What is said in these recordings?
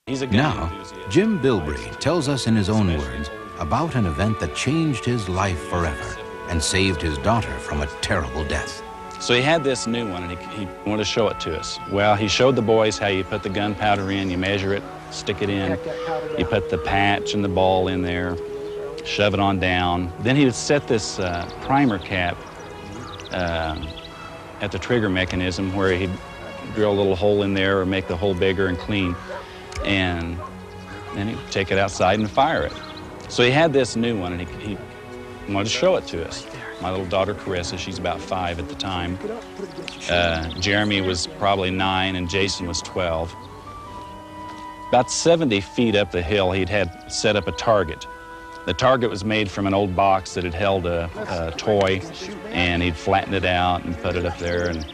Now, Jim Bilbrey tells us in his own words about an event that changed his life forever and saved his daughter from a terrible death. So he had this new one, and he wanted to show it to us. Well, he showed the boys how you put the gunpowder in, you measure it, stick it in, you put the patch and the ball in there, shove it on down. Then he would set this primer cap at the trigger mechanism where he'd drill a little hole in there or make the hole bigger and clean. And then he'd take it outside and fire it. So he had this new one, and he wanted to show it to us. My little daughter, Carissa, she's about 5 at the time. Jeremy was probably 9, and Jason was 12. About 70 feet up the hill, he'd had set up a target. The target was made from an old box that had held a toy, and he'd flattened it out and put it up there. And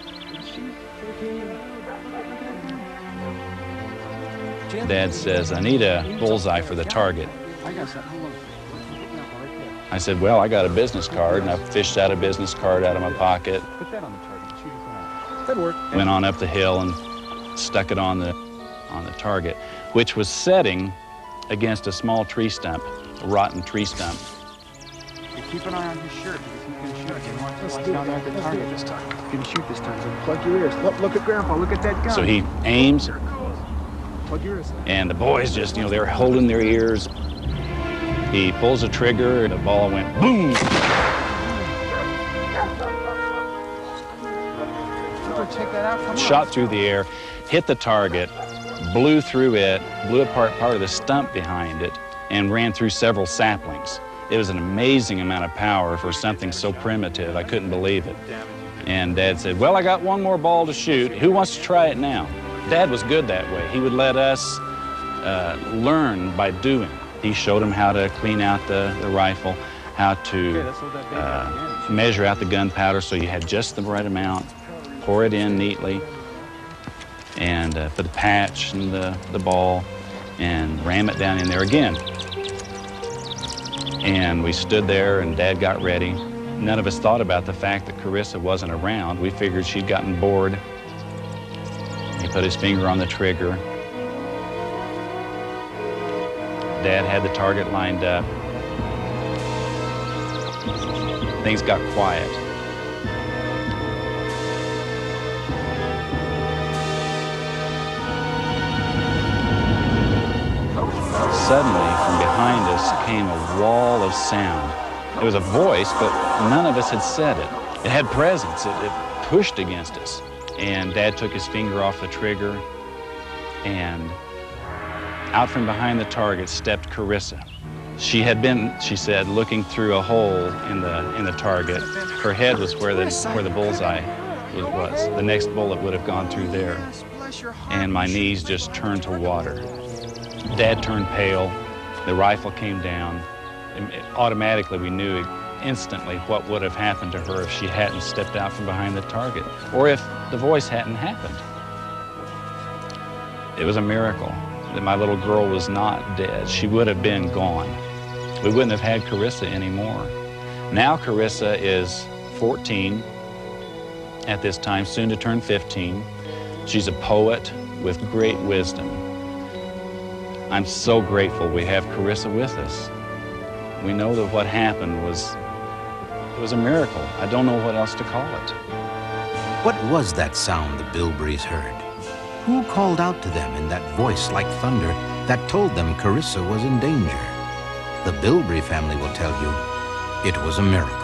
Dad says, "I need a bullseye for the target." I said, "Well, I got a business card," and I fished out a business card out of my pocket. Went on up the hill and stuck it on the target, which was setting against a small tree stump, a rotten tree stump. Keep an eye on his shirt because he can shoot. Watch down there at the target this time. He can shoot this time, so plug your ears. Look at Grandpa, look at that gun. So he aims, plug your ears. And the boys just, they're holding their ears. He pulls the trigger, and the ball went boom. Shot through the air, hit the target, blew through it, blew apart part of the stump behind it, and ran through several saplings. It was an amazing amount of power for something so primitive. I couldn't believe it. And Dad said, "Well, I got one more ball to shoot. Who wants to try it now?" Dad was good that way. He would let us learn by doing. He showed them how to clean out the rifle, how to measure out the gunpowder so you had just the right amount, pour it in neatly, and put the patch and the ball, and ram it down in there again. And we stood there, and Dad got ready. None of us thought about the fact that Carissa wasn't around. We figured she'd gotten bored. He put his finger on the trigger. Dad had the target lined up. Things got quiet. Suddenly, from behind us came a wall of sound. It was a voice, but none of us had said it. It had presence. It pushed against us. And Dad took his finger off the trigger, and out from behind the target stepped Carissa. She had been, she said, looking through a hole in the target. Her head was where the bullseye was. The next bullet would have gone through there. And my knees just turned to water. Dad turned pale. The rifle came down. And automatically, we knew instantly what would have happened to her if she hadn't stepped out from behind the target, or if the voice hadn't happened. It was a miracle that my little girl was not dead. She would have been gone. We wouldn't have had Carissa anymore. Now Carissa is 14 at this time, soon to turn 15. She's a poet with great wisdom. I'm so grateful we have Carissa with us. We know that what happened was a miracle. I don't know what else to call it. What was that sound the Bilbreys heard? Who called out to them in that voice like thunder that told them Carissa was in danger? The Bilbrey family will tell you it was a miracle.